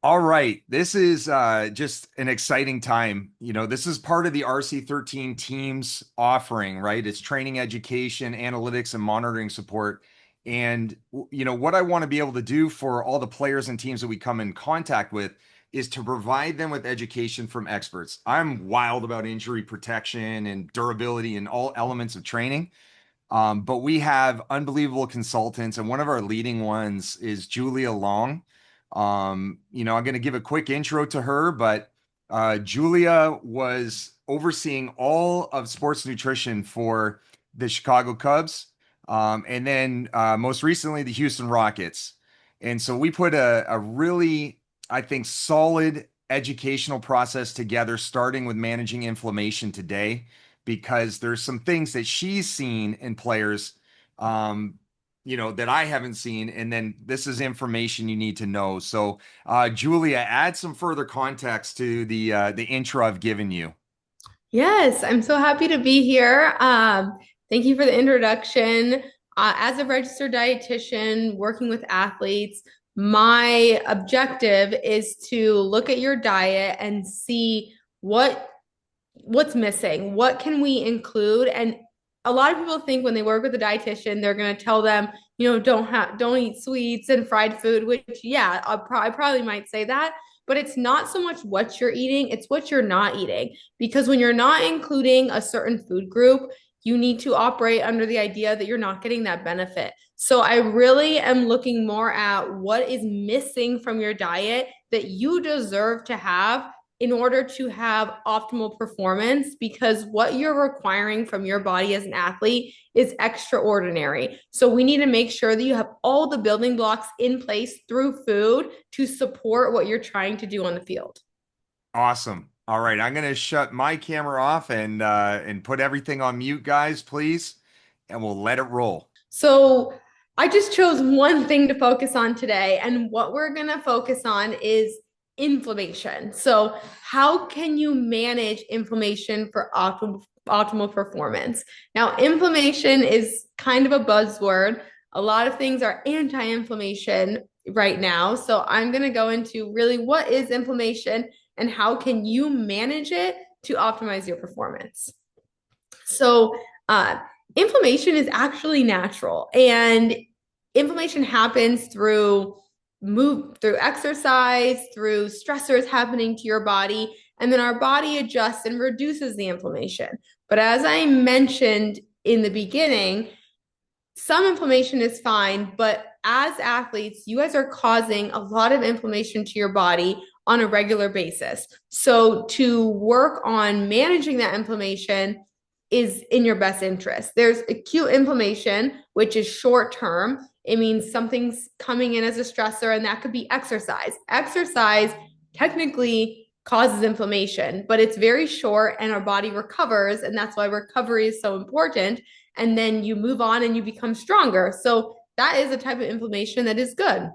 All right. This is just an exciting time. This is part of the RC13 team's offering, right? It's training, education, analytics, and monitoring support. And, what I want to be able to do for all the players and teams that we come in contact with is to provide them with education from experts. I'm wild about injury protection and durability and all elements of training. But we have unbelievable consultants, and one of our leading ones is Julia Long. I'm going to give a quick intro to her, but Julia was overseeing all of sports nutrition for the Chicago Cubs, and then most recently the Houston Rockets. And so we put a really, I think, solid educational process together, starting with managing inflammation today because there's some things that she's seen in players, that I haven't seen. And then this is information you need to know. So, Julia, add some further context to the intro I've given you. Yes, I'm so happy to be here. Thank you for the introduction. As a registered dietitian working with athletes, my objective is to look at your diet and see what's missing, what can we include. And a lot of people think when they work with a dietitian, they're going to tell them, don't eat sweets and fried food, which yeah, I probably might say that, but it's not so much what you're eating, it's what you're not eating. Because when you're not including a certain food group, you need to operate under the idea that you're not getting that benefit. So I really am looking more at what is missing from your diet that you deserve to have in order to have optimal performance, because what you're requiring from your body as an athlete is extraordinary. So we need to make sure that you have all the building blocks in place through food to support what you're trying to do on the field. Awesome. All right, I'm gonna shut my camera off and put everything on mute, guys, please, and we'll let it roll. So I just chose one thing to focus on today, and what we're going to focus on is inflammation. So, how can you manage inflammation for optimal performance? Now, inflammation is kind of a buzzword. A lot of things are anti-inflammation right now. So, I'm going to go into really what is inflammation and how can you manage it to optimize your performance. So, inflammation is actually natural, and inflammation happens through exercise, through stressors happening to your body, and then our body adjusts and reduces the inflammation. But as I mentioned in the beginning, some inflammation is fine, but as athletes, you guys are causing a lot of inflammation to your body on a regular basis. So to work on managing that inflammation is in your best interest. There's acute inflammation, which is short term. It means something's coming in as a stressor, and that could be exercise. Exercise technically causes inflammation, but it's very short and our body recovers. And that's why recovery is so important. And then you move on and you become stronger. So that is a type of inflammation that is good.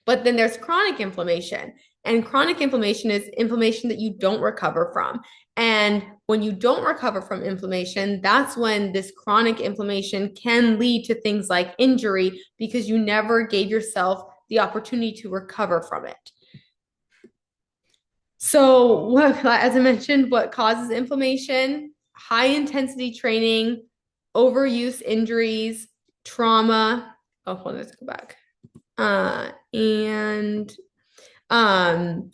But then there's chronic inflammation. And chronic inflammation is inflammation that you don't recover from. And when you don't recover from inflammation, that's when this chronic inflammation can lead to things like injury because you never gave yourself the opportunity to recover from it. So, as I mentioned, what causes inflammation? High intensity training, overuse injuries, trauma. Oh, hold on, let's go back. And um,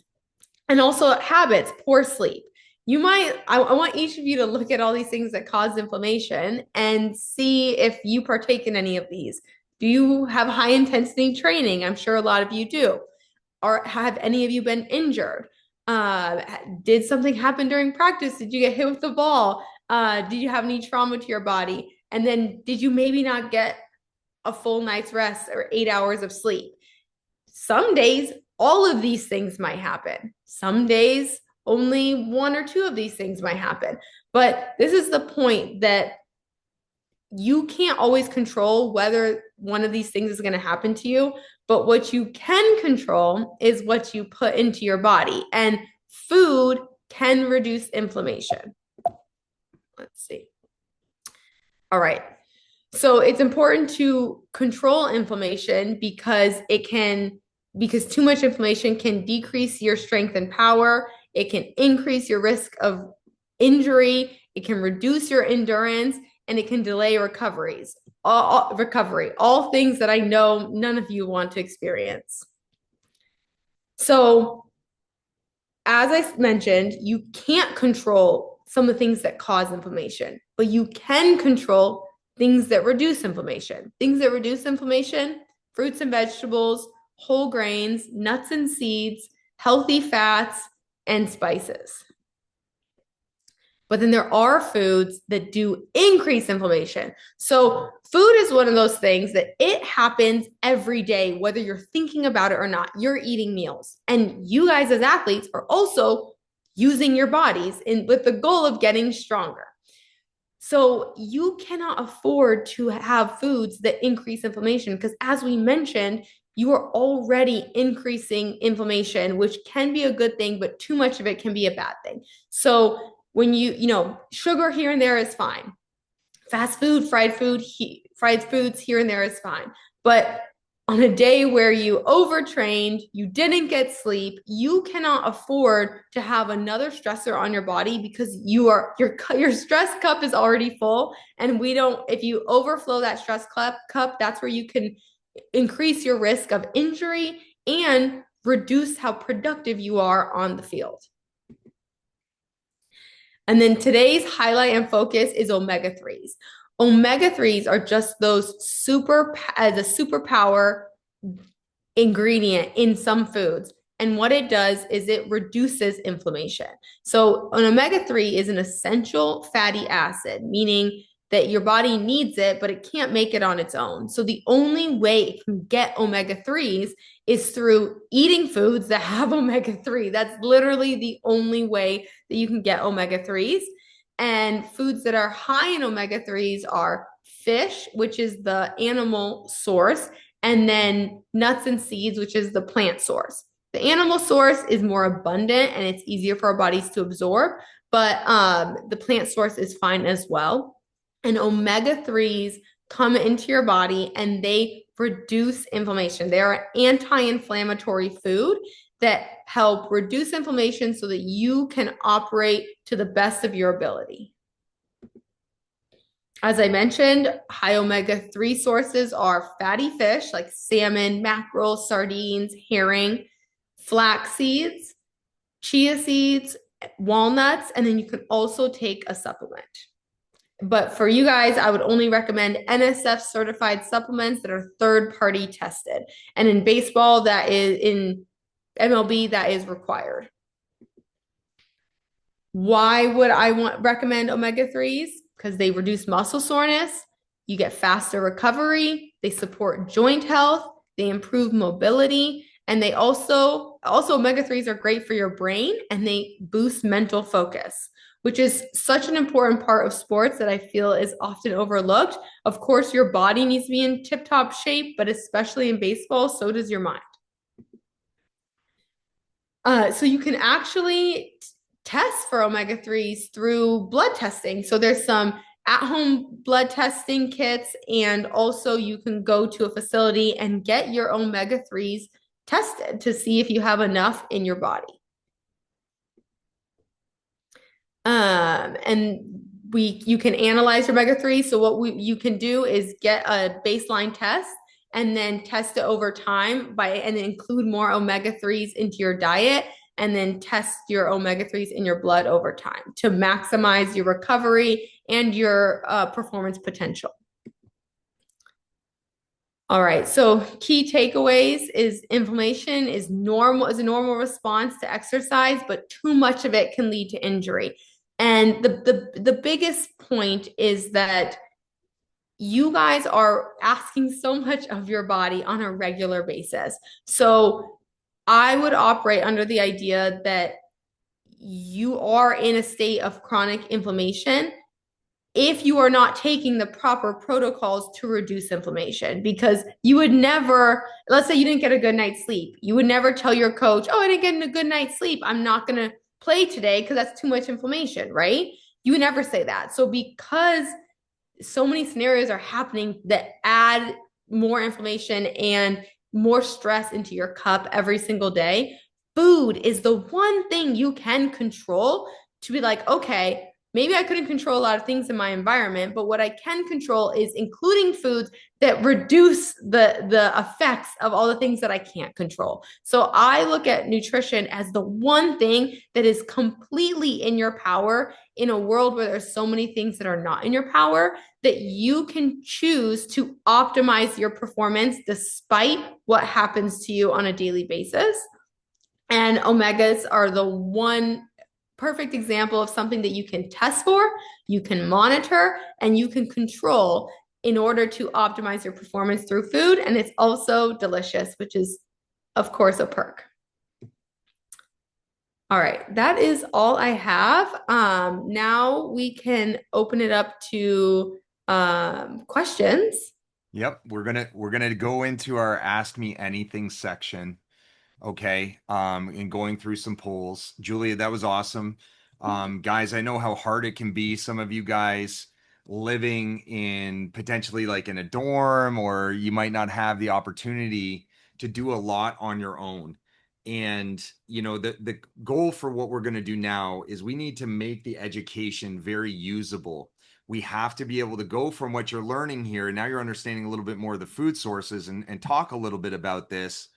and also habits, poor sleep. I want each of you to look at all these things that cause inflammation and see if you partake in any of these. Do you have high intensity training? I'm sure a lot of you do. Or have any of you been injured? Uh, did something happen during practice? Did you get hit with the ball? Did you have any trauma to your body? And then did you maybe not get a full night's rest or 8 hours of sleep? Some days, all of these things might happen. Some days, only one or two of these things might happen. But this is the point that you can't always control whether one of these things is going to happen to you. But what you can control is what you put into your body. And food can reduce inflammation. Let's see. All right. So it's important to control inflammation because it can because too much inflammation can decrease your strength and power. It can increase your risk of injury. It can reduce your endurance, and it can delay all things that I know none of you want to experience. So, as I mentioned, you can't control some of the things that cause inflammation, but you can control things that reduce inflammation. Things that reduce inflammation: fruits and vegetables, whole grains, nuts and seeds, healthy fats, and spices. But then there are foods that do increase inflammation. So food is one of those things that it happens every day, whether you're thinking about it or not. You're eating meals. And you guys as athletes are also using your bodies with the goal of getting stronger. So you cannot afford to have foods that increase inflammation because, as we mentioned, you are already increasing inflammation, which can be a good thing, but too much of it can be a bad thing. So when sugar here and there is fine. Fast food, fried foods here and there is fine. But on a day where you overtrained, you didn't get sleep, you cannot afford to have another stressor on your body because your stress cup is already full. And if you overflow that stress cup, that's where you can increase your risk of injury and reduce how productive you are on the field. And then today's highlight and focus is omega-3s. Omega-3s are just those as a superpower ingredient in some foods. And what it does is it reduces inflammation. So an omega-3 is an essential fatty acid, meaning that your body needs it, but it can't make it on its own. So the only way it can get omega-3s is through eating foods that have omega-3. That's literally the only way that you can get omega-3s. And foods that are high in omega-3s are fish, which is the animal source, and then nuts and seeds, which is the plant source. The animal source is more abundant and it's easier for our bodies to absorb, but the plant source is fine as well. And omega-3s come into your body and they reduce inflammation. They are an anti-inflammatory food that help reduce inflammation so that you can operate to the best of your ability. As I mentioned, high omega-3 sources are fatty fish like salmon, mackerel, sardines, herring, flax seeds, chia seeds, walnuts, and then you can also take a supplement. But for you guys, I would only recommend NSF certified supplements that are third-party tested. And in baseball, in MLB, that is required. Why would I recommend omega-3s? Because they reduce muscle soreness, you get faster recovery, they support joint health, they improve mobility, and they also omega-3s are great for your brain and they boost mental focus, which is such an important part of sports that I feel is often overlooked. Of course, your body needs to be in tip-top shape, but especially in baseball, so does your mind. So you can actually test for omega-3s through blood testing. So there's some at-home blood testing kits, and also you can go to a facility and get your omega-3s tested to see if you have enough in your body. And you can analyze your omega-3. So what you can do is get a baseline test and then test it over time and include more omega-3s into your diet, and then test your omega-3s in your blood over time to maximize your recovery and your performance potential. All right, so key takeaways is inflammation is a normal response to exercise, but too much of it can lead to injury. And the biggest point is that you guys are asking so much of your body on a regular basis. So I would operate under the idea that you are in a state of chronic inflammation if you are not taking the proper protocols to reduce inflammation, because you would never, let's say you didn't get a good night's sleep. You would never tell your coach, oh, I didn't get a good night's sleep, I'm not going to play today because that's too much inflammation, right? You would never say that. So because so many scenarios are happening that add more inflammation and more stress into your cup every single day, food is the one thing you can control to be like, okay, maybe I couldn't control a lot of things in my environment, but what I can control is including foods that reduce the effects of all the things that I can't control. So I look at nutrition as the one thing that is completely in your power in a world where there's so many things that are not in your power, that you can choose to optimize your performance despite what happens to you on a daily basis. And omegas are the one perfect example of something that you can test for, you can monitor, and you can control in order to optimize your performance through food. And it's also delicious, which is, of course, a perk. All right, that is all I have. Now we can open it up to questions. Yep, we're gonna go into our Ask Me Anything section. Okay. And going through some polls. Julia, that was awesome. Guys, I know how hard it can be. Some of you guys living in potentially like in a dorm, or you might not have the opportunity to do a lot on your own. And the goal for what we're going to do now is we need to make the education very usable. We have to be able to go from what you're learning here. Now you're understanding a little bit more of the food sources, and talk a little bit about this,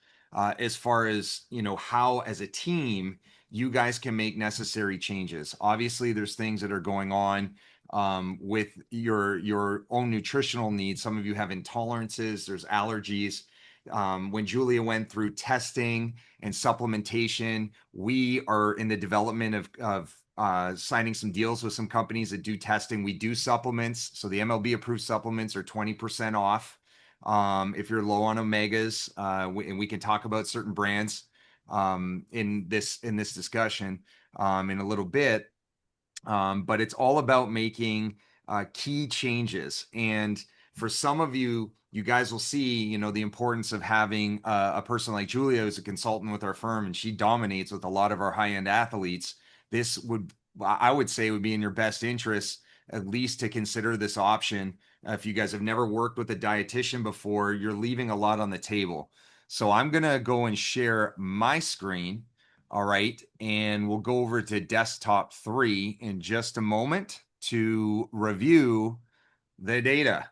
as far as how as a team you guys can make necessary changes. Obviously there's things that are going on with your own nutritional needs. Some of you have intolerances, there's allergies. When Julia went through testing and supplementation, we are in the development of signing some deals with some companies that do testing. We do supplements, so the MLB approved supplements are 20% off if you're low on omegas, and we can talk about certain brands in this discussion in a little bit. But it's all about making key changes. And for some of you, you guys will see, the importance of having a person like Julia who's a consultant with our firm, and she dominates with a lot of our high-end athletes. I would say, would be in your best interest at least to consider this option. If you guys have never worked with a dietitian before, you're leaving a lot on the table. So I'm gonna go and share my screen. All right, and we'll go over to desktop 3 in just a moment to review the data.